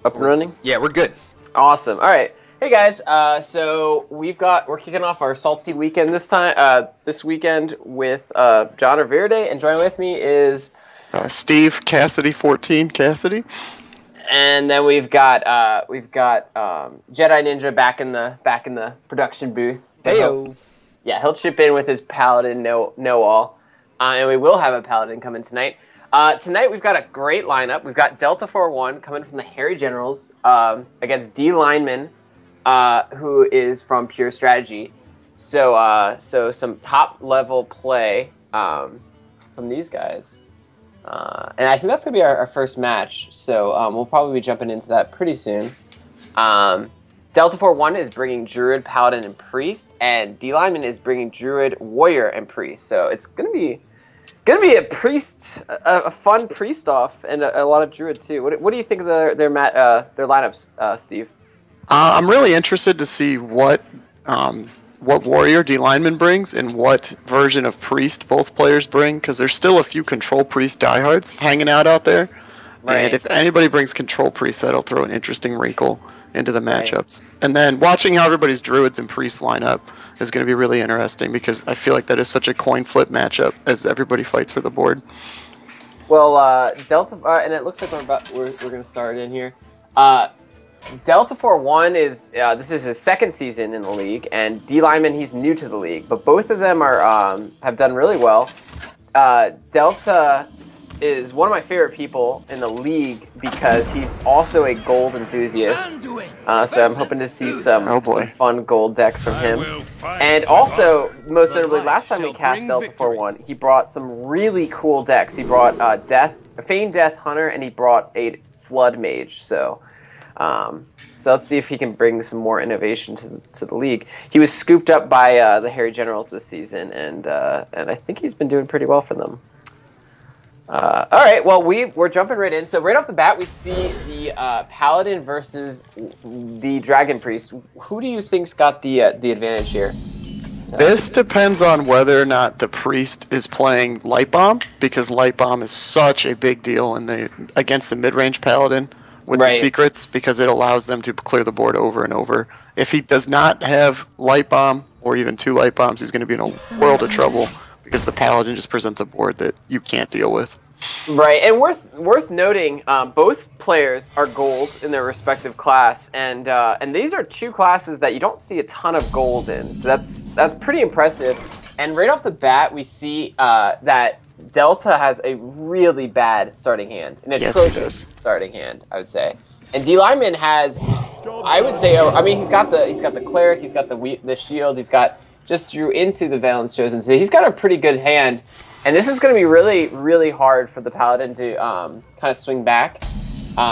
Up and running? Yeah, we're good. Awesome. All right. Hey guys. So we're kicking off our salty weekend this weekend with John Riverde, and joining with me is Steve Cassidy 14 Cassidy. And then we've got Jedi Ninja back in the production booth. Heyo. Yeah, he'll chip in with his Paladin know-all, and we will have a Paladin come in tonight. Tonight we've got a great lineup. We've got Delta4one coming from the Harry Generals against Dlineman, who is from Pure Strategy. So some top level play from these guys, and I think that's gonna be our first match. So we'll probably be jumping into that pretty soon. Delta4one is bringing Druid, Paladin, and Priest, and Dlineman is bringing Druid, Warrior, and Priest. So it's gonna be a fun priest off, and a lot of Druid too. What do you think of their lineups, Steve? I'm really interested to see what warrior Dlineman brings and what version of priest both players bring, because there's still a few control priest diehards hanging out there. Right. And if anybody brings control priest, that'll throw an interesting wrinkle into the matchups. Right. And then watching how everybody's druids and priests line up is going to be really interesting, because I feel like that is such a coin flip matchup as everybody fights for the board. Well, and it looks like we're going to start in here. Delta4one is this is his second season in the league, and Dlineman, he's new to the league, but both of them are have done really well. Delta is one of my favorite people in the league because he's also a gold enthusiast. So I'm hoping to see some fun gold decks from him. And also, most notably, last time we cast Delta4one, he brought some really cool decks. He brought Feign Death Hunter, and he brought a Flood Mage. So let's see if he can bring some more innovation to the league. He was scooped up by the Harry Generals this season, and I think he's been doing pretty well for them. All right, well, we're jumping right in. So right off the bat, we see the Paladin versus the Dragon Priest. Who do you think's got the advantage here? This depends on whether or not the Priest is playing Light Bomb, because Light Bomb is such a big deal against the mid-range Paladin with the secrets, because it allows them to clear the board over and over. If he does not have Light Bomb, or even 2 Light Bombs, he's going to be in a world of trouble, because the Paladin just presents a board that you can't deal with. Right, and worth noting, both players are gold in their respective class, and these are 2 classes that you don't see a ton of gold in, so that's pretty impressive. And right off the bat, we see that Delta has a really bad starting hand, an atrocious starting hand, I would say. And Dlineman has, I would say, I mean, he's got the cleric, he's got the shield, he's got just drew into the Valens Chosen, so he's got a pretty good hand. And this is going to be really, really hard for the Paladin to kind of swing back,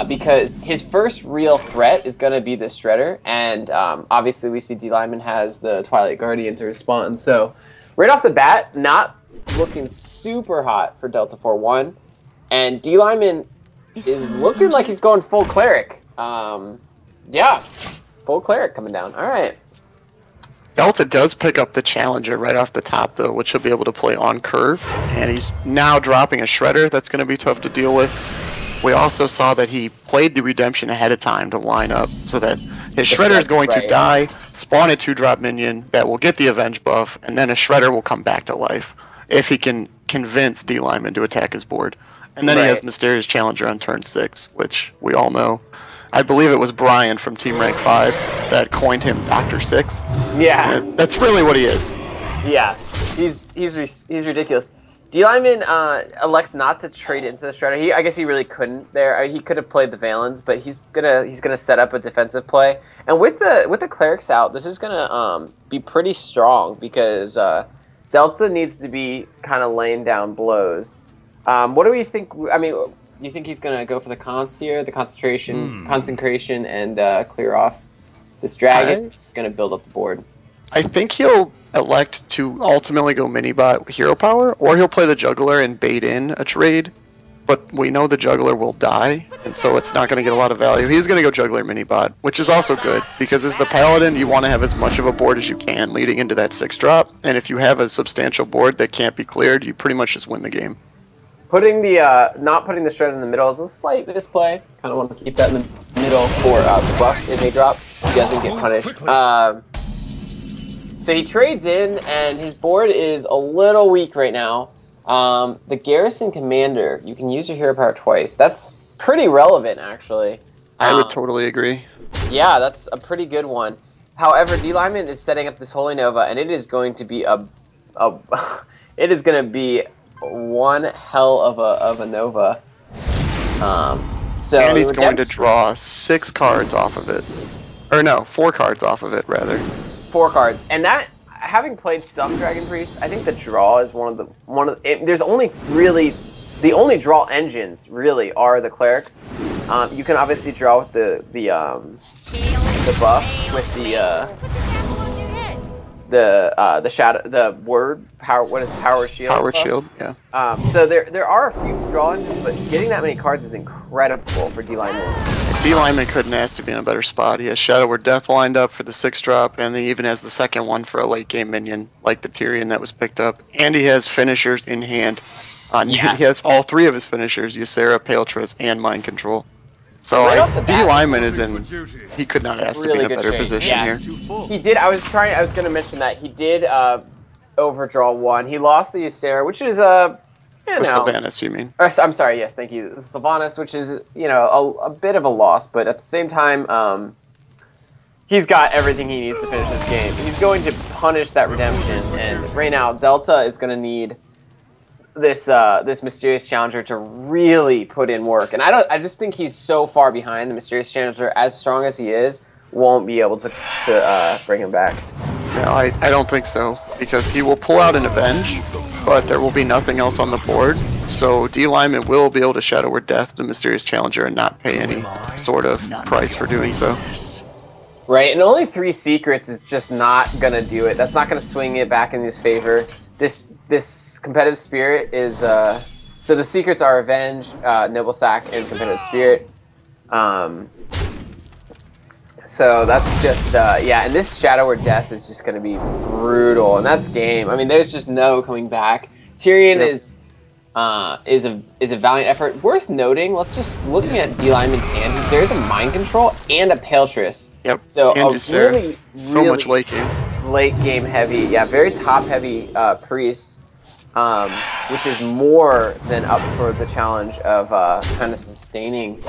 because his first real threat is going to be the Shredder, and obviously we see Dlineman has the Twilight Guardian to respond. So right off the bat, not looking super hot for Delta4one, and Dlineman is looking like he's going full cleric. Yeah, full cleric coming down. All right. Delta does pick up the Challenger right off the top, though, which he'll be able to play on curve. And he's now dropping a Shredder. That's going to be tough to deal with. We also saw that he played the Redemption ahead of time to line up, so that his Shredder is going to die, spawn a 2-drop minion that will get the Avenge buff, and then a Shredder will come back to life if he can convince Dlineman to attack his board. And then he has Mysterious Challenger on turn 6, which we all know. I believe it was Brian from Team Rank 5 that coined him Dr. 6. Yeah. That's really what he is. Yeah, he's ridiculous. Dlineman elects not to trade into the Shredder. I guess he really couldn't there. He could have played the Valens, but he's gonna set up a defensive play. And with the Clerics out, this is gonna be pretty strong, because Delta needs to be kind of laying down blows. What do we think? I mean, you think he's going to go for the cons here, the consecration, and clear off this dragon? He's going to build up the board. I think he'll elect to ultimately go mini-bot hero power, or he'll play the juggler and bait in a trade, but we know the juggler will die, and so it's not going to get a lot of value. He's going to go juggler mini-bot, which is also good, because as the Paladin, you want to have as much of a board as you can leading into that 6-drop, and if you have a substantial board that can't be cleared, you pretty much just win the game. Putting the not putting the shred in the middle is a slight misplay. Kind of want to keep that in the middle for the buffs it may drop. He doesn't get punished. So he trades in, and his board is a little weak right now. The Garrison Commander, you can use your hero power twice. That's pretty relevant, actually. I would totally agree. Yeah, that's a pretty good one. However, Dlineman is setting up this Holy Nova, and it is going to be it is going to be one hell of a Nova. And he's going to draw 6 cards off of it. Or no, 4 cards off of it, rather. 4 cards. And that, having played some Dragon Priest, I think the draw is there's only really, the only draw engines really are the clerics. You can obviously draw with the buff with the shadow, the word power. What is it, power shield? Power shield, yeah. So there are a few draw engines, but getting that many cards is incredible for Dlineman. Dlineman couldn't ask to be in a better spot. He has Shadow Word Death lined up for the 6-drop, and he even has the second one for a late game minion, like the Tyrion that was picked up. And he has finishers in hand. He has all 3 of his finishers: Ysera, Paletras, and Mind Control. So Dlineman is in. He could not ask to be in a better position here. He did. I was going to mention that he did overdraw 1. He lost the Ysera, which is Sylvanas, you mean? I'm sorry. Yes, thank you. The Sylvanas, which is a bit of a loss, but at the same time, he's got everything he needs to finish this game. He's going to punish that redemption, and right now Delta is going to need this Mysterious Challenger to really put in work. And I just think he's so far behind. The Mysterious Challenger, as strong as he is, won't be able to bring him back. No, I don't think so, because he will pull out an Avenge, but there will be nothing else on the board. So Dlineman will be able to Shadow Word Death the Mysterious Challenger and not pay any sort of price for doing so. Right, and only 3 secrets is just not gonna do it. That's not gonna swing it back in his favor. This competitive spirit is so the secrets are Avenge, Noble Sack, and competitive spirit. So that's just yeah, and this Shadow Word Death is just going to be brutal, and that's game. I mean, there's just no coming back. Tyrion is a valiant effort. Worth noting, let's just looking at Dlineman's hand. There's a Mind Control and a Paletras. Yep. So and a really much late game. Late game heavy, yeah, very top heavy priest, which is more than up for the challenge of kind of sustaining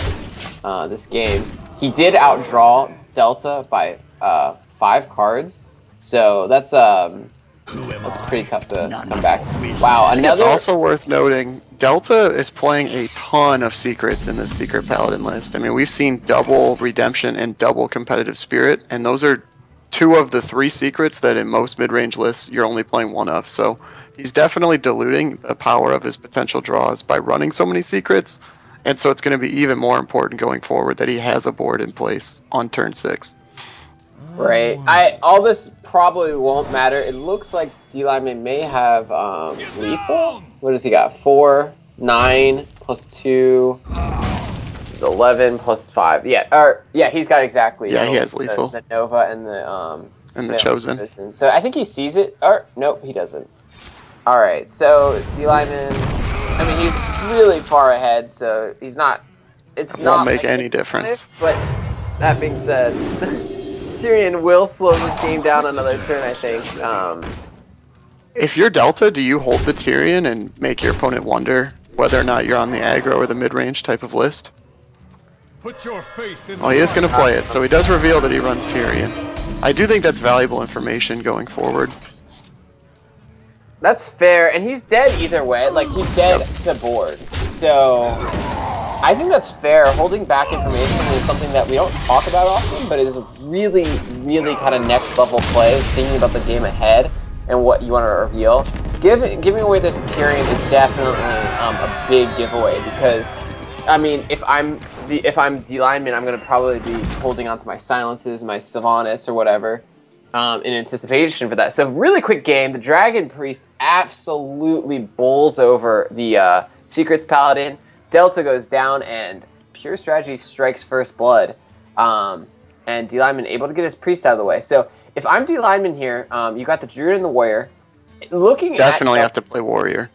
this game. He did outdraw Delta by 5 cards, so that's pretty tough to come back. Wow, another. It's also worth noting, Delta is playing a ton of secrets in this Secret Paladin list. I mean, we've seen double Redemption and double Competitive Spirit, and those are 2 of the 3 secrets that in most mid-range lists you're only playing 1 of. So he's definitely diluting the power of his potential draws by running so many secrets. And so it's going to be even more important going forward that he has a board in place on turn 6. Right. All this probably won't matter. It looks like Dlineman may have lethal. What does he got? 4, 9, plus 2 is 11 plus 5. Yeah, he's got exactly. Yeah, he has lethal. The Nova and the Chosen. Position. So I think he sees it. Or nope, he doesn't. All right. So Dlineman. I mean, he's really far ahead, so he's not. It won't make any difference. But that being said, Tyrion will slow this game down another turn, I think. If you're Delta, do you hold the Tyrion and make your opponent wonder whether or not you're on the aggro or the mid-range type of list? Well, he is going to play it, so he does reveal that he runs Tyrion. I do think that's valuable information going forward. That's fair, and he's dead either way. Like, he's dead to the board. So, I think that's fair. Holding back information is something that we don't talk about often, but it is a really, really kind of next level play. Is thinking about the game ahead and what you want to reveal. Giving away this Tyrion is definitely a big giveaway because, I mean, if I'm Dlineman, I'm going to probably be holding on to my silences, my Sylvanas, or whatever. In anticipation for that. So really quick game. The Dragon Priest absolutely bowls over the Secrets Paladin. Delta goes down and Pure Strategy strikes first blood. And Dlineman able to get his Priest out of the way. So if I'm Dlineman here, you got the Druid and the Warrior. Definitely have to play Warrior.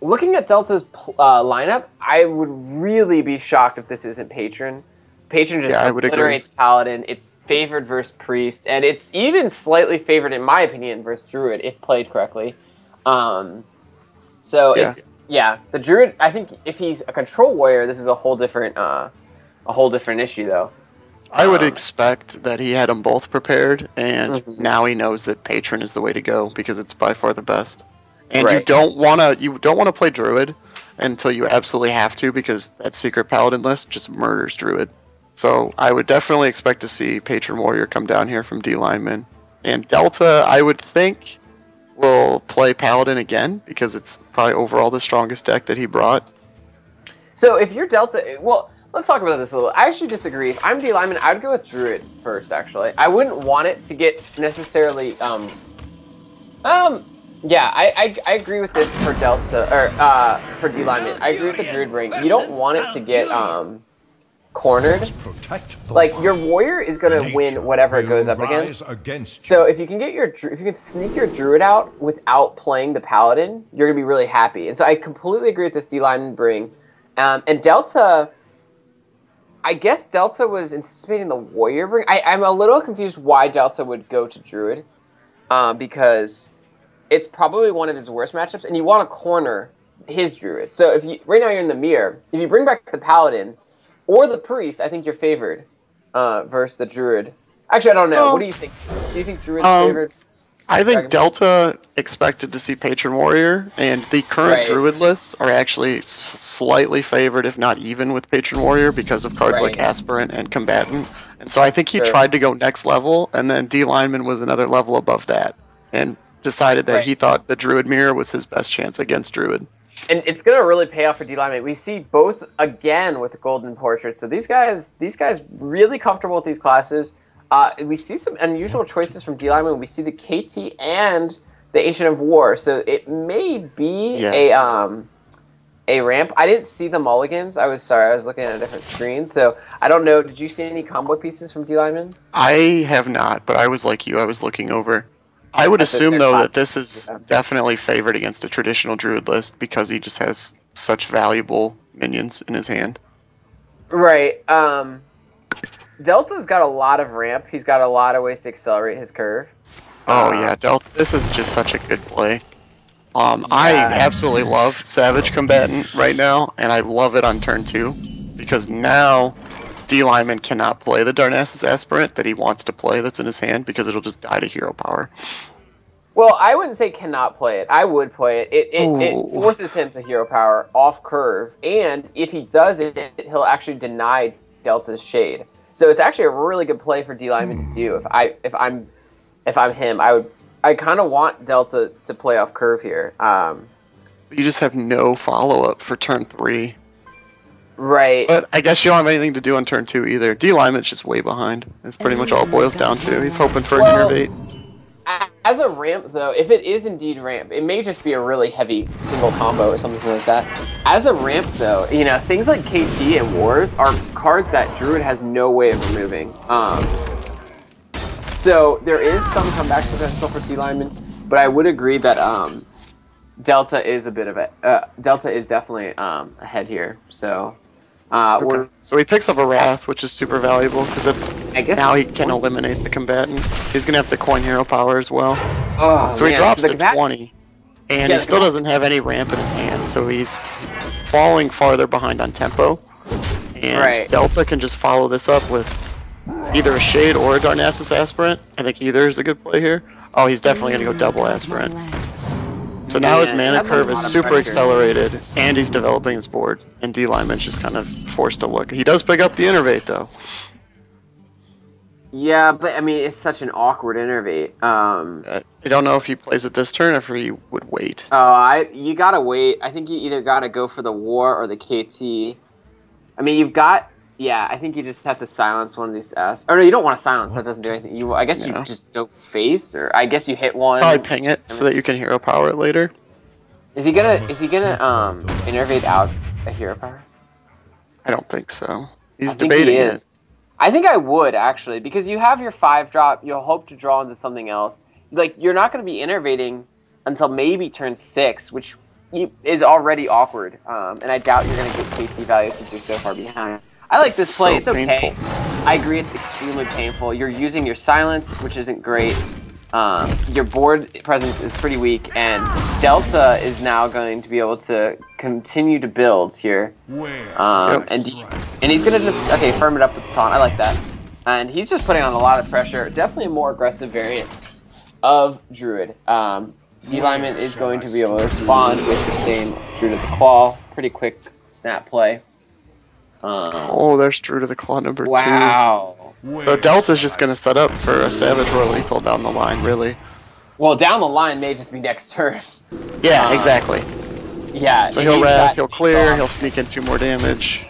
looking at Delta's lineup, I would really be shocked if this isn't Patron. Patron just obliterates Paladin. It's favored versus Priest, and it's even slightly favored, in my opinion, versus Druid if played correctly. So the Druid. I think if he's a control warrior, this is a whole different issue, though. I would expect that he had them both prepared, and now he knows that Patron is the way to go because it's by far the best. And you don't wanna play Druid until you absolutely have to, because that secret Paladin list just murders Druid. So I would definitely expect to see Patron Warrior come down here from Dlineman. And Delta, I would think, will play Paladin again because it's probably overall the strongest deck that he brought. So if you're Delta, well, let's talk about this a little. I actually disagree. If I'm Dlineman, I'd go with Druid first, actually. I wouldn't want it to get necessarily, yeah, I agree with this for Delta, or, for Dlineman. I agree with the Druid ring. You don't want it to get, cornered. Like, your warrior is going to win whatever it goes up against. So if you can get if you can sneak your Druid out without playing the Paladin, you're going to be really happy. And so I completely agree with this Dlineman bring. And Delta, I guess Delta was anticipating the warrior bring. I'm a little confused why Delta would go to Druid, because it's probably one of his worst matchups, and you want to corner his Druid. So if you right now you're in the mirror, if you bring back the Paladin or the Priest, I think you're favored versus the Druid. Actually, I don't know. What do you think? Do you think Druid's favored? I think Delta expected to see Patron Warrior, and the current Druid lists are actually slightly favored, if not even, with Patron Warrior because of cards like Aspirant and Combatant. And so I think he tried to go next level, and then Dlineman was another level above that, and decided that he thought the Druid Mirror was his best chance against Druid. And it's going to really pay off for Dlineman. We see both again with the Golden Portraits. So these guys really comfortable with these classes. We see some unusual choices from Dlineman. We see the KT and the Ancient of War. So it may be a ramp. I didn't see the mulligans. I was sorry. I was looking at a different screen. So I don't know. Did you see any combo pieces from Dlineman? I have not, but I was like you. I was looking over. I would assume, though, that this is definitely favored against a traditional Druid list because he just has such valuable minions in his hand. Right. Delta's got a lot of ramp. He's got a lot of ways to accelerate his curve. Oh, yeah. Delta. This is just such a good play. I absolutely love Savage Combatant right now, and I love it on turn 2 because now Dlineman cannot play the Darnassus Aspirant that he wants to play that's in his hand because it'll just die to hero power. Well, I wouldn't say cannot play it. I would play it. It forces him to hero power off curve, and if he does it, he'll actually deny Delta's Shade. So it's actually a really good play for Dlineman to do. If I'm him, I kind of want Delta to play off curve here. You just have no follow up for turn 3. Right. But I guess you don't have anything to do on turn 2 either. Dlineman's just way behind. That's pretty much all it boils down to. He's hoping for an innervate. As a ramp, though, if it is indeed ramp, it may just be a really heavy single combo or something like that. As a ramp, though, you know, things like KT and Wars are cards that Druid has no way of removing. So there is some comeback potential for Dlineman, but I would agree that Delta is a bit of a Delta is definitely ahead here. So. So he picks up a Wrath, which is super valuable because now he can eliminate the Combatant. He's gonna have to coin hero power as well. Oh, so he drops to 20, and he still doesn't have any ramp in his hand, so he's falling farther behind on tempo. And Delta can just follow this up with either a Shade or a Darnassus Aspirant. I think either is a good play here. Oh, he's definitely gonna go double Aspirant. So now his mana curve is super accelerated, and he's developing his board, and Dlineman's just kind of forced to look. He does pick up the Innervate, though. Yeah, but I mean, it's such an awkward Innervate. I don't know if he plays it this turn or if he would wait. Oh, you gotta wait. I think you either gotta go for the War or the KT. I mean, you've got... Yeah, I think you just have to silence one of these S. Or no, you don't want to silence. That doesn't do anything. I guess you just go face, or I guess you hit one. Probably ping it so that you can hero power it later. Is he gonna innervate out a hero power? I don't think so. He's debating it. I think I would actually, because you have your 5-drop. You'll hope to draw into something else. Like, you're not going to be innervating until maybe turn 6, which is already awkward, and I doubt you're going to get KT value since you're so far behind. I like this play. It's okay. Painful. I agree it's extremely painful. You're using your silence, which isn't great. Your board presence is pretty weak, and Delta is now going to be able to continue to build here. And he's going to just, okay, firm it up with the taunt. I like that. And he's just putting on a lot of pressure. Definitely a more aggressive variant of Druid. Dlineman is going to be able to respond with the same Druid of the Claw. Pretty quick snap play. Oh, there's Druid of the Claw number 2. Wow. So Delta's just going to set up for a Savage Roar Lethal down the line, really. Well, down the line may just be next turn. Yeah, exactly. Yeah. So he'll Wrath, he'll clear, he'll sneak in 2 more damage.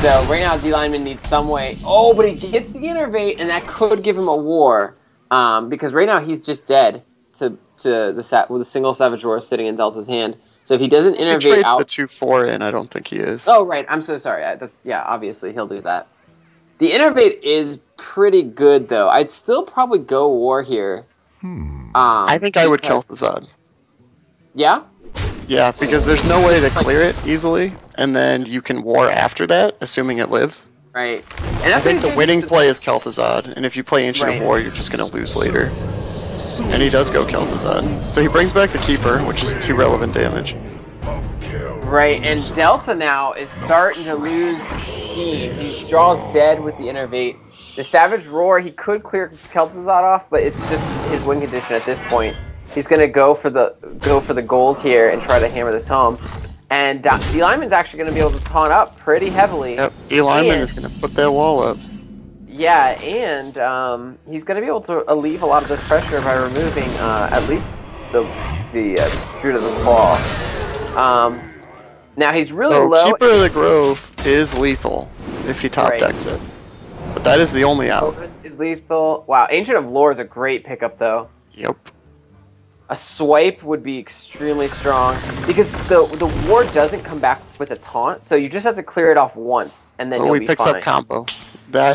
So right now, Dlineman needs some way. Oh, but he hits the Innervate, and that could give him a war. Because right now he's just dead with a single Savage Roar sitting in Delta's hand. So if he doesn't Innervate If he trades out, the 2/4 in, I don't think he is. Oh right, I'm so sorry. Yeah, obviously he'll do that. The Innervate is pretty good though. I'd still probably go war here. I think I would kill Thazad. Yeah. Yeah, because there's no way to clear it easily, and then you can war after that, assuming it lives. Right. And I think the winning play is Kel'Thuzad, and if you play Ancient of War, you're just going to lose later. And he does go Kel'Thuzad. So he brings back the Keeper, which is 2 relevant damage. Right, and Delta now is starting to lose steam. He draws dead with the Innervate. The Savage Roar, he could clear Kel'Thuzad off, but it's just his win condition at this point. He's going to go for the gold here and try to hammer this home. And Dlineman's actually going to be able to taunt up pretty heavily. Yep, Dlineman is going to put that wall up. Yeah, and he's going to be able to alleviate a lot of this pressure by removing at least the Druid of the Claw. Now he's really low. So Keeper of the Grove is lethal if he top decks it. But that is the only out. Is lethal. Wow, Ancient of Lore is a great pickup though. Yep. A swipe would be extremely strong because the ward doesn't come back with a taunt, so you just have to clear it off once and then you'll be fine. He picks up combo.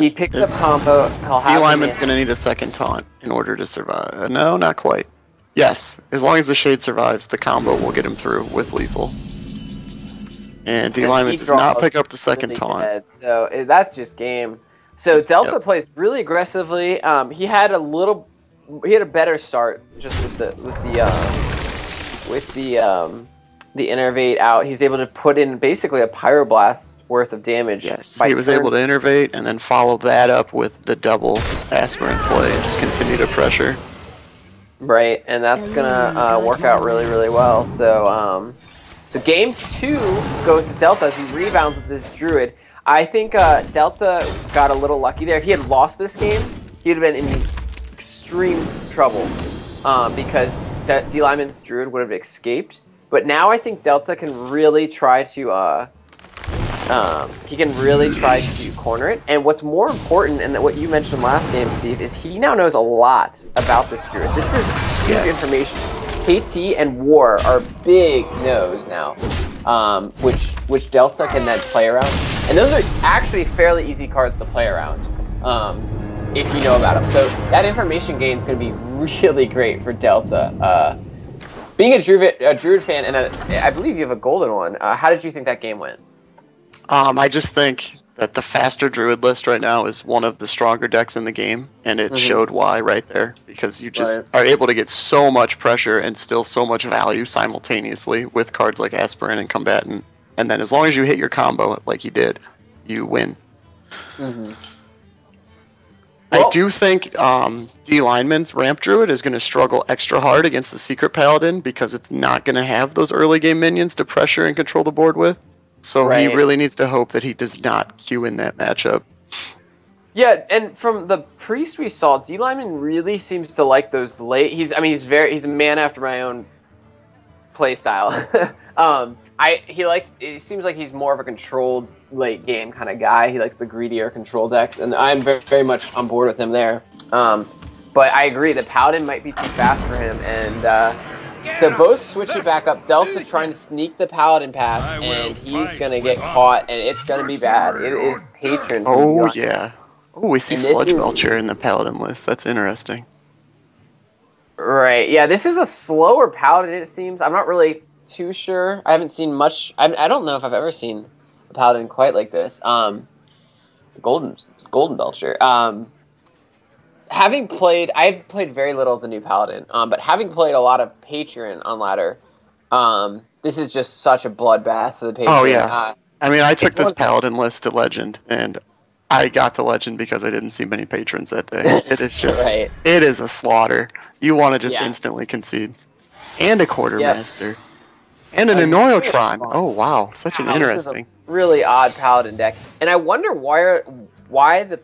He picks up combo. Dlineman's going to need a second taunt in order to survive. No, not quite. Yes, as long as the Shade survives, the combo will get him through with lethal. And Dlineman does not pick up the second taunt. Dead, so that's just game. So Delta plays really aggressively. He had a better start just with the Innervate out. He's able to put in basically a Pyroblast worth of damage. Yes, he was able to Innervate and then follow that up with the double Aspirant play and just continue to pressure. Right, and that's gonna work out really, really well. So, so game 2 goes to Delta as he rebounds with this Druid. I think Delta got a little lucky there. If he had lost this game, he'd have been in extreme trouble because Dlineman's Druid would have escaped. But now I think Delta can really try to corner it. And what's more important, and what you mentioned last game, Steve, is he now knows a lot about this Druid. This is huge information. KT and War are big no's now, which Delta can then play around. And those are actually fairly easy cards to play around if you know about them. So that information gain is going to be really great for Delta. Being a Druid fan, and I believe you have a golden one, how did you think that game went? I just think that the faster Druid list right now is one of the stronger decks in the game, and it showed why right there, because you just are able to get so much pressure and still so much value simultaneously with cards like Aspirant and Combatant, and then as long as you hit your combo like you did, you win. I do think Dlineman's Ramp Druid is going to struggle extra hard against the Secret Paladin because it's not going to have those early game minions to pressure and control the board with. So he really needs to hope that he does not queue in that matchup. Yeah, and from the Priest we saw, Dlineman really seems to like those late. He's a man after my own play style. It seems like he's more of a controlled late game kind of guy. He likes the greedier control decks, and I'm very, very much on board with him there. But I agree, the Paladin might be too fast for him, and so both switch it back up. Delta trying to sneak the Paladin pass, and he's going to get caught, and it's going to be bad. It is Patron. Oh, yeah. Oh, we see Sludge Belcher in the Paladin list. That's interesting. Right. Yeah, this is a slower Paladin, it seems. I'm not really too sure. I haven't seen much. I don't know if I've ever seen a paladin quite like this. Golden Belcher. I've played very little of the new paladin. But having played a lot of Patreon on ladder, this is just such a bloodbath for the Patreon. Oh yeah. I mean, I took this paladin list to legend, and I got to legend because I didn't see many patrons that day. It is just, right. It is a slaughter. You want to just instantly concede. And a quartermaster. And an Annoyotron. Oh wow, such an interesting. This is a really odd paladin deck, and I wonder why the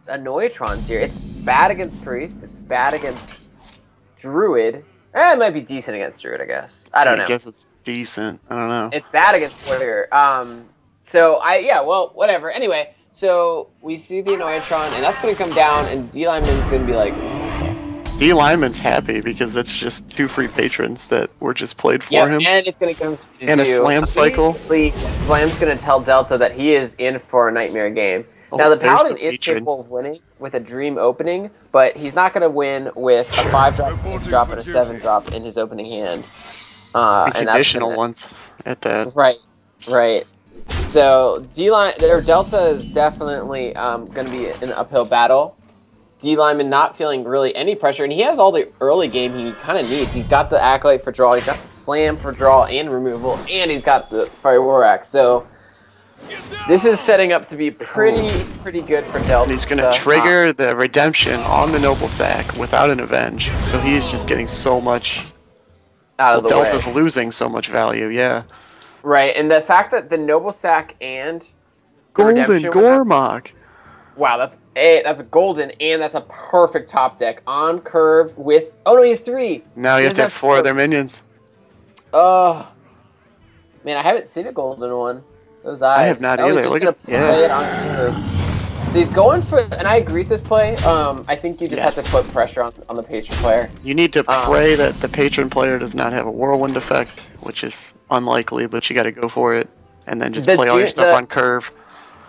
Annoyotron's here. It's bad against priest. It's bad against druid. It might be decent against druid, I guess. I don't know. I guess it's decent. I don't know. It's bad against warrior. So well, whatever. Anyway, so we see the Annoyotron, and that's going to come down, and Dlineman's going to be like. Dlineman's happy because it's just 2 free patrons that were just played for him. And it's going to come and a slam cycle. Slam's going to tell Delta that he is in for a nightmare game. Now, the Paladin is capable of winning with a Dream opening, but he's not going to win with a 5-drop, 6-drop, and a 7-drop in his opening hand. And conditional ones at that. Right. So, Delta is definitely going to be an uphill battle. Dlineman not feeling really any pressure, and he has all the early game he kind of needs. He's got the Acolyte for draw, he's got the Slam for draw and removal, and he's got the Fire War Axe. So this is setting up to be pretty good for Delta. And he's going to trigger the Redemption on the Noble Sack without an Avenge, so he's just getting so much out of the Delta's way. Losing so much value, yeah. Right, and the fact that the Noble Sack and Golden Gormok. Wow, that's a golden, and that's a perfect top deck on curve with. Oh no, he has 3. Now you have to have 4 of their minions. Oh, man, I haven't seen a golden one. Those eyes. I have not either. He's just gonna play it on curve. So he's going for, and I agree with this play. I think you just have to put pressure on the patron player. You need to pray that the patron player does not have a whirlwind effect, which is unlikely, but you got to go for it, and then just play all your stuff on curve.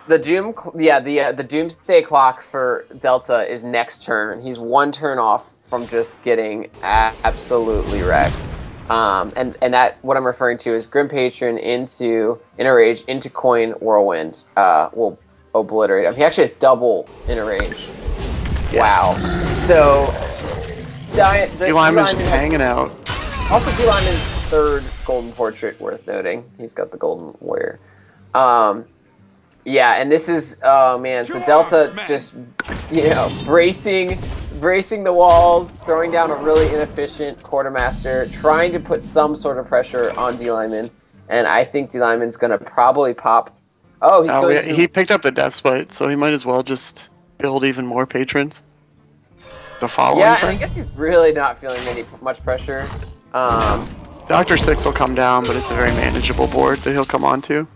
The Doomsday Clock for Delta is next turn. He's 1 turn off from just getting absolutely wrecked. And that, what I'm referring to is Grim Patron into Inner Rage, into Coin Whirlwind will obliterate him. He actually has double Inner Rage. Yes. Wow. So, Dlineman's just hanging out. Also, Dlineman's 3rd Golden Portrait worth noting. He's got the Golden Warrior. Yeah, and this is, oh man, so Delta just, bracing the walls, throwing down a really inefficient Quartermaster, trying to put some sort of pressure on Dlineman, and I think Dlineman's going to probably pop. Oh, he's going to... He picked up the Death Spite, so he might as well just build even more patrons. The following I guess he's really not feeling much pressure. Dr. Six will come down, but it's a very manageable board that he'll come onto.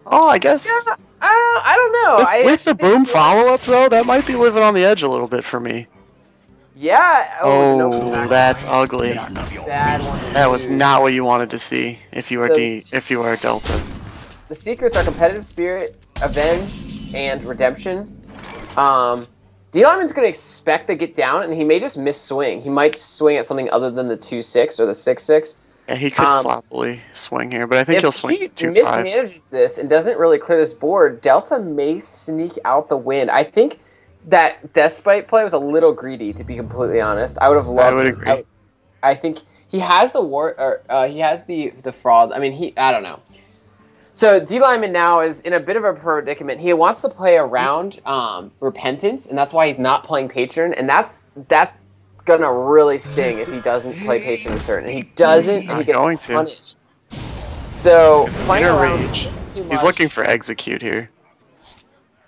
Oh, I guess. Yeah, I don't know. With the boom follow-up, though, that might be living on the edge a little bit for me. Yeah. Oh, that's ugly. Bad one. That was not what you wanted to see if you are Delta. The secrets are Competitive Spirit, Avenge, and Redemption. Dlineman's going to expect to get down, and he may just miss swing. He might swing at something other than the 2-6 or the 6-6. Yeah, he could sloppily swing here, but I think he'll swing 2-5. If he mismanages this and doesn't really clear this board, Delta may sneak out the win. I think that Deathspite play was a little greedy, to be completely honest. I would have loved. I would agree. I think he has the he has the fraud. I mean, I don't know. So Dlineman now is in a bit of a predicament. He wants to play around Repentance, and that's why he's not playing Patron, and that's gonna really sting if he doesn't play Patron this turn. And he doesn't, and he gets punished. So playing around Rage. He's looking for Execute here.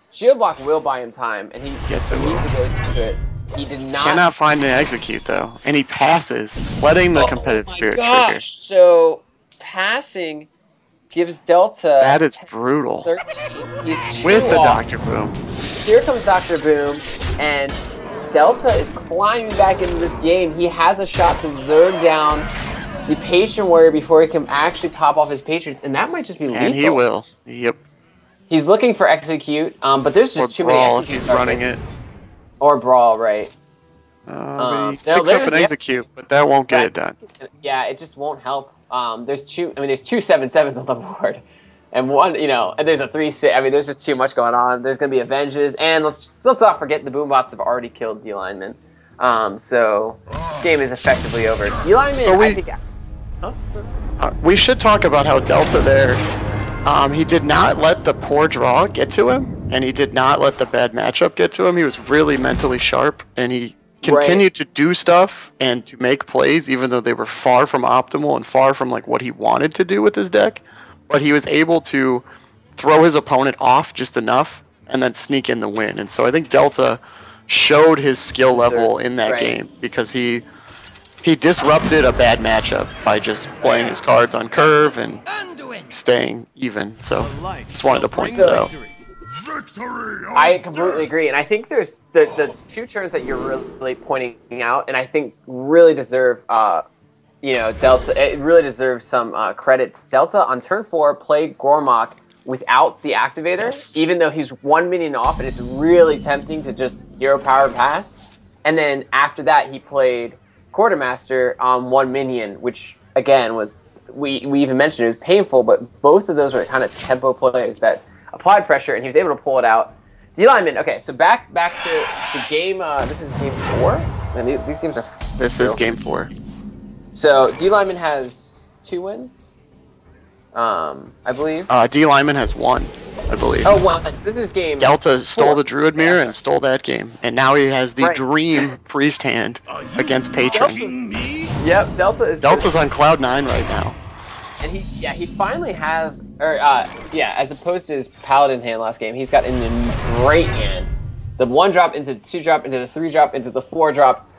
Shield Block will buy him time, and he yes, it will. Goes into it. He did not. Cannot find an Execute though, and he passes, letting the Competitive Spirit trigger. So passing gives Delta. That is brutal. 13. He's with the Dr. Boom. Here comes Dr. Boom, and Delta is climbing back into this game. He has a shot to zerg down the Patron Warrior before he can actually pop off his Patrons, and that might just be lethal. And he will. Yep. He's looking for Execute, but there's just too many Execute. If he's running it. Or Brawl, right. He picks up an Execute, but that won't get it done. Yeah, it just won't help. there's two. I mean, there's two 7/7s on the board, and one, and there's a 3/6. I mean, there's just too much going on. There's gonna be Avenges, and let's not forget the Boombots have already killed Dlineman. So this game is effectively over. Dlineman, So I think. we should talk about how Delta there. He did not let the poor draw get to him, and he did not let the bad matchup get to him. He was really mentally sharp, and he continued to do stuff and to make plays, even though they were far from optimal and far from like what he wanted to do with his deck. But he was able to throw his opponent off just enough and then sneak in the win. And so I think Delta showed his skill level in that game because he disrupted a bad matchup by just playing his cards on curve and staying even. So just wanted to point that out. I completely agree, and I think there's the two turns that you're really pointing out, and I think really deserve, Delta. It really deserves some credit. Delta on turn 4 played Gormok without the activator, even though he's 1 minion off, and it's really tempting to just hero power pass. And then after that, he played Quartermaster on 1 minion, which again was we even mentioned it was painful, but both of those were kind of tempo plays that applied pressure, and he was able to pull it out. Dlineman, okay, so back to game. This is game 4, and these games are. This is game 4. So Dlineman has 2 wins, I believe. Dlineman has 1, I believe. Oh, 1. This is game. Delta stole the Druid Mirror and stole that game, and now he has the Dream Priest hand against Patron. Yep, Delta's on cloud 9 right now. And he finally has, as opposed to his Paladin hand last game, he's got a great hand. The 1-drop into the 2-drop into the 3-drop into the 4-drop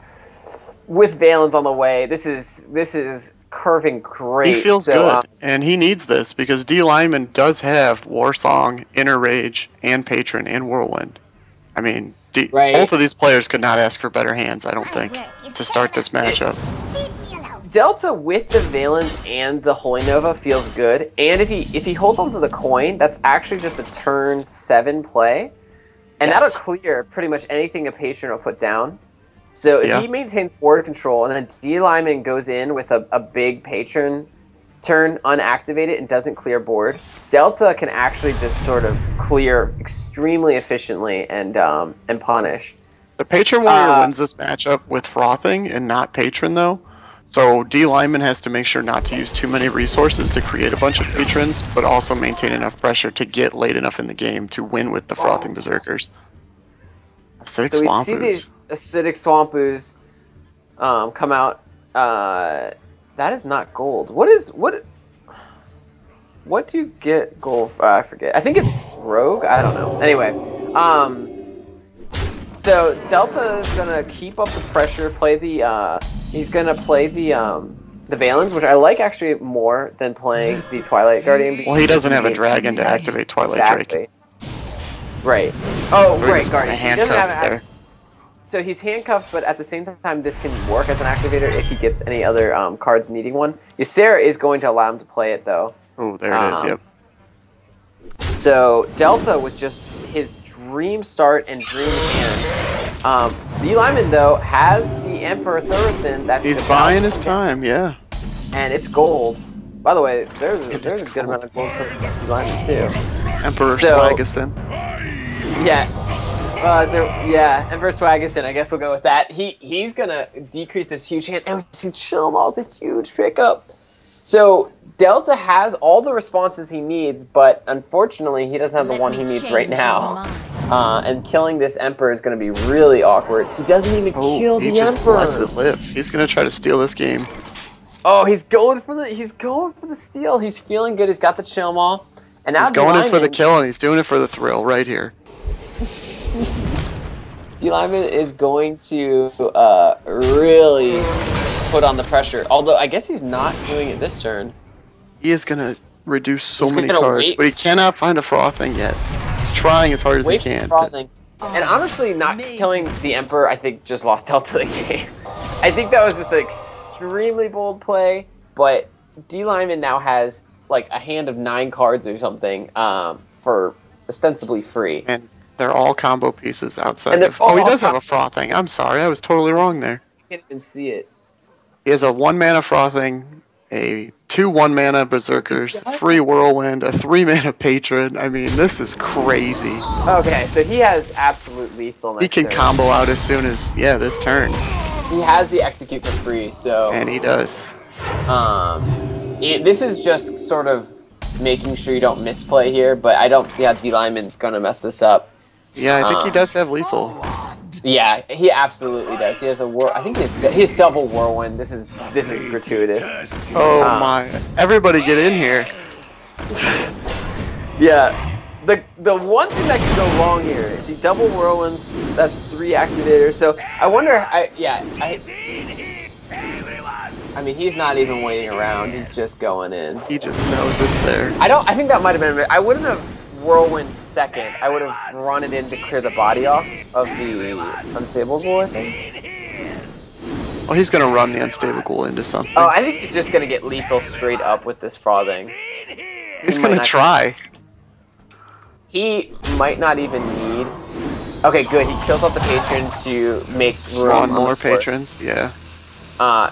with Valens on the way. This is curving great. He feels good, and he needs this because Dlineman does have Warsong, Inner Rage, and Patron, and Whirlwind. I mean, both of these players could not ask for better hands, I don't think, to start this matchup. Delta with the Valens and the Holy Nova feels good, and if he holds onto the coin, that's actually just a turn 7 play, and that'll clear pretty much anything a Patron will put down. So if he maintains board control, and then Dlineman goes in with a big Patron turn unactivated and doesn't clear board, Delta can actually just sort of clear extremely efficiently and punish. The Patron Warrior wins this matchup with Frothing and not Patron, though. So Dlineman has to make sure not to use too many resources to create a bunch of Patrons, but also maintain enough pressure to get late enough in the game to win with the Frothing Berserkers. Acidic so Swamp we see these Acidic Swamp Ooze come out. That is not gold. What do you get gold for? I forget. I think it's Rogue? I don't know. Anyway, so Delta is gonna keep up the pressure, play the he's gonna play the Valens, which I like actually more than playing the Twilight Guardian. Well, he doesn't have a dragon to activate Twilight Drake. Right. Oh, so right, Guardian. He doesn't have there. So he's handcuffed, but at the same time, this can work as an activator if he gets any other cards needing one. Ysera is going to allow him to play it, though. Oh, there it is, yep. So Delta, with just his dream start and dream hand. Dlineman, though, has the Emperor Thurison. He's buying his time, yeah. And it's gold. By the way, there's a good amount of gold for Dlineman, too. Emperor Swagison. Yeah. Emperor Swagison, I guess we'll go with that. He's gonna decrease this huge hand. And we see Chill Mall's a huge pickup. So Delta has all the responses he needs, but unfortunately he doesn't have the one he needs right now. And killing this Emperor is gonna be really awkward. He doesn't even kill the Emperor. He just lets it live. He's gonna try to steal this game. Oh, he's going for the steal. He's feeling good. He's got the Chill Mall. And now he's going in for the kill, and he's doing it for the thrill right here. Dlineman is going to really put on the pressure. Although, I guess he's not doing it this turn. He is going to reduce so many cards, but he cannot find a Frothing yet. He's trying as hard as he can. And honestly, not killing the Emperor, I think, just lost Delta the game. I think that was just an extremely bold play, but Dlineman now has like a hand of 9 cards or something for ostensibly free. And they're all combo pieces outside of... Oh, he does have a Frothing. I'm sorry, I was totally wrong there. I can't even see it. He has a 1-mana Frothing a 2 1-mana Berserkers, 3 Whirlwind, a 3-mana Patron. I mean, this is crazy. Okay, so he has absolute lethal next He can turn. combo out as soon as, this turn. He has the execute for free, so... And he does. This is just sort of making sure you don't misplay here, but I don't see how Dlineman's going to mess this up. Yeah, I think he does have lethal. Yeah, he absolutely does. He has a I think he has double Whirlwind. This is gratuitous. Oh my! Everybody get in here. Yeah. The one thing that could go wrong here is he double Whirlwinds. That's 3 activators. So I wonder. I mean, he's not even waiting around. He's just going in. He just knows it's there. I think that might have been. I wouldn't have Whirlwind second. I would have run it in to clear the body off of the Unstable Ghoul, I think. Oh, he's gonna run the Unstable Ghoul into something. Oh, I think he's just gonna get lethal straight up with this frothing. He's gonna try. He might not even need. Okay, good. He kills off the patron to make spawn more patrons. Yeah.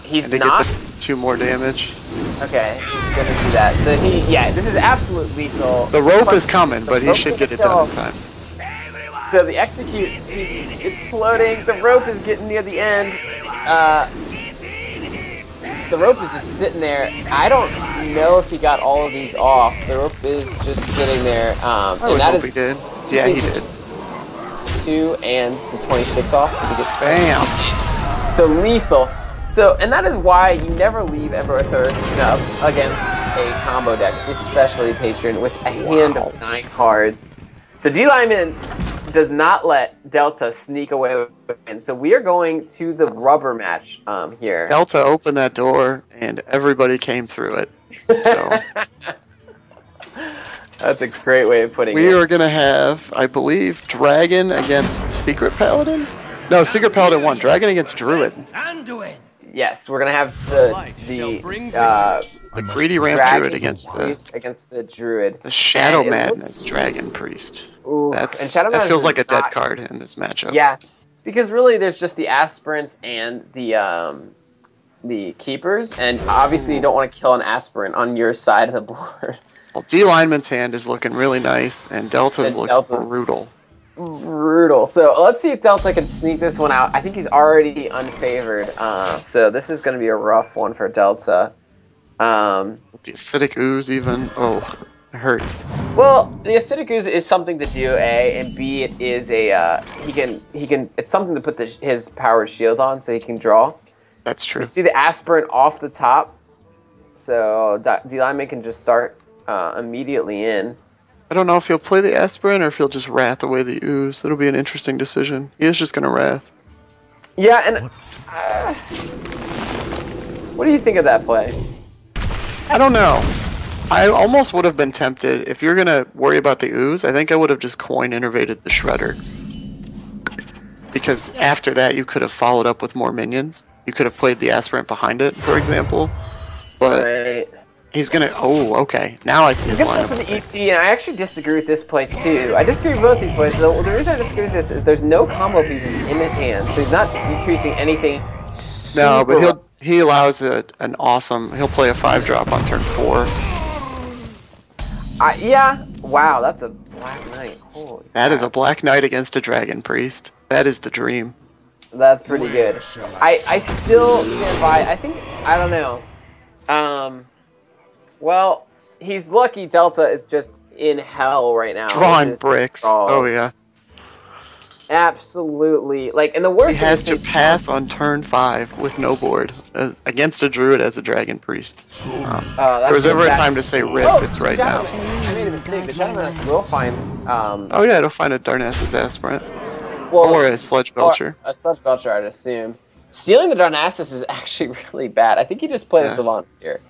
He's and to not. Get the 2 more damage. Okay, he's gonna do that. So this is absolute lethal. The rope is coming, but he should get it done in time. So the execute, it's floating. The rope is getting near the end. The rope is just sitting there. I don't know if he got all of these off. The rope is just sitting there. And that is. He did. Yeah, he did. 2 and the 26 off. Bam. So lethal. So, and that is why you never leave Ember Thirst up against a combo deck, especially Patron, with a hand of 9 cards. So Dlineman does not let Delta sneak away with it. So we are going to the rubber match here. Delta opened that door, and everybody came through it. So that's a great way of putting it. We are going to have, I believe, Dragon against Secret Paladin? No, Secret Paladin won. Dragon against Druid. Yes, we're gonna have the greedy ramp druid against the druid. The Shadow Madness Dragon Priest. Ooh, that feels like a dead card in this matchup. Yeah, because really there's just the aspirants and the keepers, and obviously you don't want to kill an aspirant on your side of the board. Well, Dlineman's hand is looking really nice, and Delta's looks brutal. Brutal. So let's see if Delta can sneak this one out. I think he's already unfavored. So this is going to be a rough one for Delta. The acidic ooze even. Oh, it hurts. Well, the acidic ooze is something to do, A, and B, it is a he can it's something to put his powered shield on so he can draw. That's true. You see the aspirant off the top, so Dlineman can just start immediately in. I don't know if he'll play the aspirant or if he'll just wrath away the ooze. It'll be an interesting decision. He is just gonna wrath. Yeah, and what do you think of that play? I don't know. I almost would have been tempted. If you're gonna worry about the ooze, I think I would have just coin innervated the shredder. Because after that, you could have followed up with more minions. You could have played the aspirant behind it, for example. But he's gonna. Oh, okay. Now I see his lineup. He's gonna go for the ET, and I actually disagree with this play too. I disagree with both these plays. The reason I disagree with this is there's no combo pieces in his hand, so he's not decreasing anything. No, but he allows an awesome. He'll play a 5-drop on turn 4. Yeah. Wow, that's a Black Knight. Holy. That is a Black Knight against a Dragon Priest. That is the dream. That's pretty good. I still stand by. I don't know. Well, he's lucky Delta is just in hell right now. Drawing bricks. Oh, yeah. Absolutely. Like, and the worst he has to pass on turn 5 with no board against a druid as a Dragon Priest. There was ever a time to say rip, it's right now. I made a mistake. The Shadow Menace will find... oh yeah, it'll find a Darnassus Aspirant. Well, or a Sludge Belcher. A Sludge Belcher, I'd assume. Stealing the Darnassus is actually really bad. I think you just play the Sylvanas here.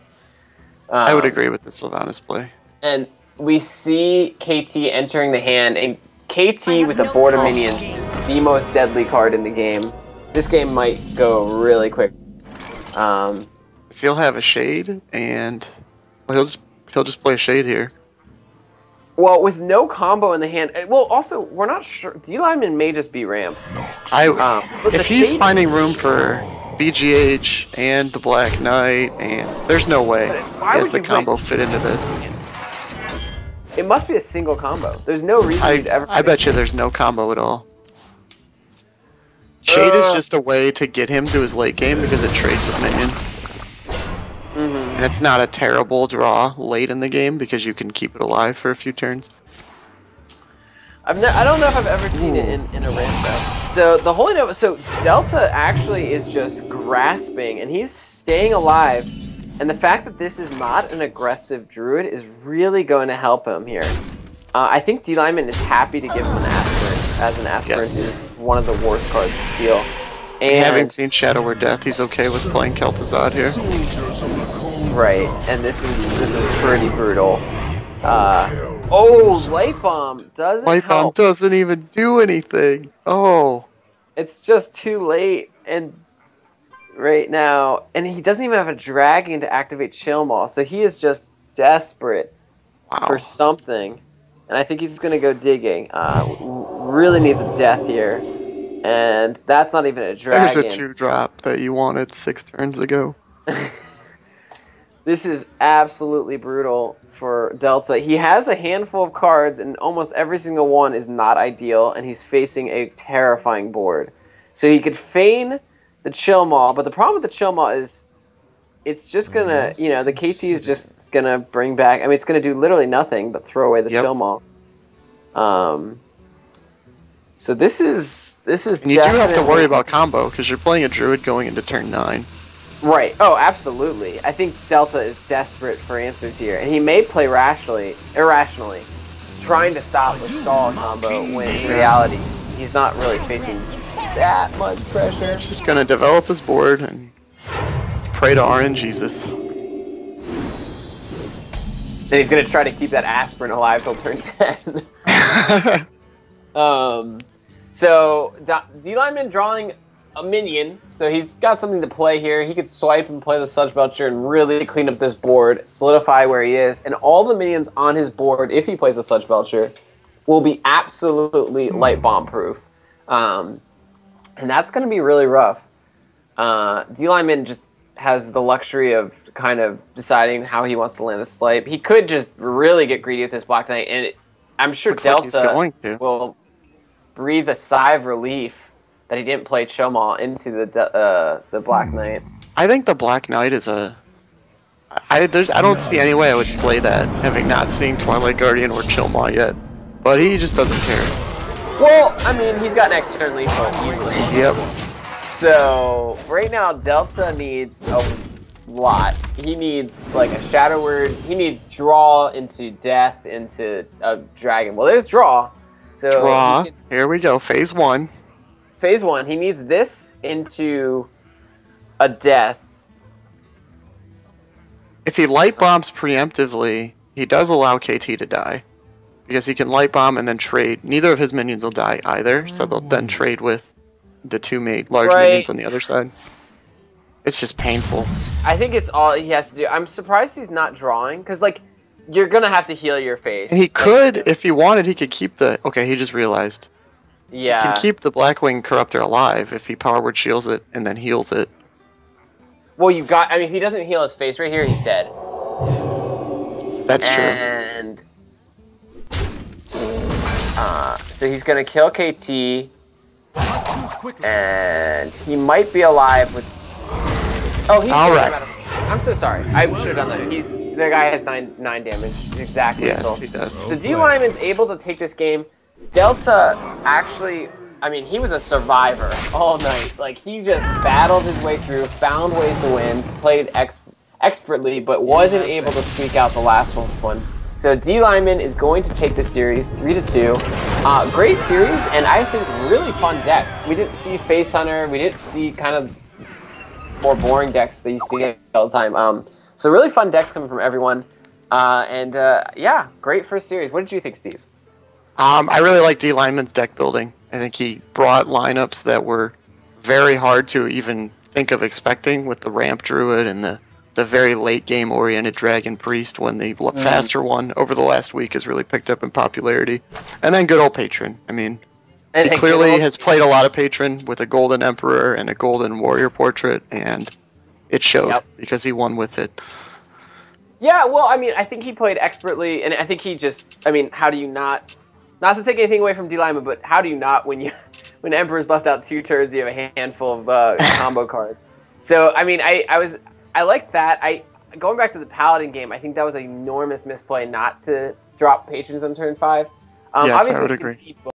I would agree with the Sylvanas play. And we see KT entering the hand, and KT with a board of minions is the most deadly card in the game. This game might go really quick. So he'll have a Shade, and well, he'll just play a Shade here. Well, with no combo in the hand. Well, also we're not sure. Dlineman may just be ramp. If he's finding room for BGH and the Black Knight, and there's no way does the combo fit into this. It must be a single combo. There's no reason you'd ever. I bet you there's no combo at all. Shade is just a way to get him to his late game because it trades with minions. And it's not a terrible draw late in the game because you can keep it alive for a few turns. I don't know if I've ever seen it in a ramp though. So the Holy Nova, so Delta actually is just grasping and he's staying alive. And the fact that this is not an aggressive druid is really going to help him here. I think Dlineman is happy to give him an aspirant, as an aspirant is one of the worst cards to steal. And having seen Shadow or Death, he's okay with playing Kel'Thuzad here. Right, and this is pretty brutal. Oh, Light Bomb doesn't Light Bomb help. doesn't even do anything. Oh. It's just too late, and right now, and he doesn't even have a dragon to activate Chill Maul, so he is just desperate for something. And I think he's going to go digging. Really needs a death here. And that's not even a dragon. There's a 2-drop that you wanted 6 turns ago. This is absolutely brutal for Delta. He has a handful of cards, and almost every single one is not ideal, and he's facing a terrifying board. So he could feign the Chill Maul, but the problem with the Chill Maul is it's just going to, you know, the KT is just going to bring back, I mean, it's going to do literally nothing but throw away the Chill Maul. So this is and you do have to worry about combo because you're playing a druid going into turn 9. Right. Oh, absolutely. I think Delta is desperate for answers here, and he may play irrationally, trying to stop the stall combo when in reality he's not really facing that much pressure. He's just gonna develop his board and pray to RNGesus. And he's gonna try to keep that aspirant alive till turn 10. So Dlineman drawing a minion, so he's got something to play here. He could swipe and play the Sludge Belcher and really clean up this board, solidify where he is, and all the minions on his board, if he plays the Sludge Belcher, will be absolutely light bomb proof. And that's going to be really rough. Dlineman just has the luxury of kind of deciding how he wants to land this swipe. He could just really get greedy with this Black Knight, and I'm sure Delta will breathe a sigh of relief that he didn't play Chill Maul into the Black Knight. I think the Black Knight is a... I don't see any way I would play that, having not seen Twilight Guardian or Chill Maul yet. But he just doesn't care. Well, I mean, he's got next turn leaf easily. Yep. So, right now, Delta needs a lot. He needs, like, a Shadow Word. He needs draw into death into a dragon. Well, there's draw. So draw. Here we go. Phase 1. Phase 1. He needs this into a death. If he light bombs preemptively, he does allow KT to die. Because he can light bomb and then trade. Neither of his minions will die either, so they'll then trade with the 2 large minions on the other side. It's just painful. I think it's all he has to do. I'm surprised he's not drawing, because, like, you're going to have to heal your face. And he could, if he wanted, he could keep the... Okay, he just realized. Yeah. He can keep the Blackwing Corruptor alive if he Power Word shields it and then heals it. Well, you got... I mean, if he doesn't heal his face right here, he's dead. That's true. And... so he's going to kill KT. And he might be alive with... Oh, he's alright. I'm so sorry. I should have done that. The guy has 9 damage. Exactly. Yes, he does. So Dlineman's able to take this game. Delta actually, I mean, he was a survivor all night. Like, he just battled his way through, found ways to win, played expertly, but wasn't able to squeak out the last one. So Dlineman is going to take this series 3-2. Great series, and I think really fun decks. We didn't see Face Hunter. We didn't see kind of more boring decks that you see all the time. So really fun decks coming from everyone. Yeah, great first series. What did you think, Steve? I really like Dlineman's deck building. I think he brought lineups that were very hard to even think of expecting with the Ramp Druid and the very late game oriented Dragon Priest when the faster one over the last week has really picked up in popularity. And then good old Patron. I mean, And He clearly has played a lot of Patron with a Golden Emperor and a Golden Warrior portrait, and it showed because he won with it. Yeah, well, I mean, I think he played expertly, and I think he just, I mean, how do you not to take anything away from Dlineman, but how do you not, when Emperor's left out 2 turns, you have a handful of combo cards. So, I mean, I like that. Going back to the Paladin game, I think that was an enormous misplay not to drop Patrons on turn 5. Yes, Obviously, I would agree.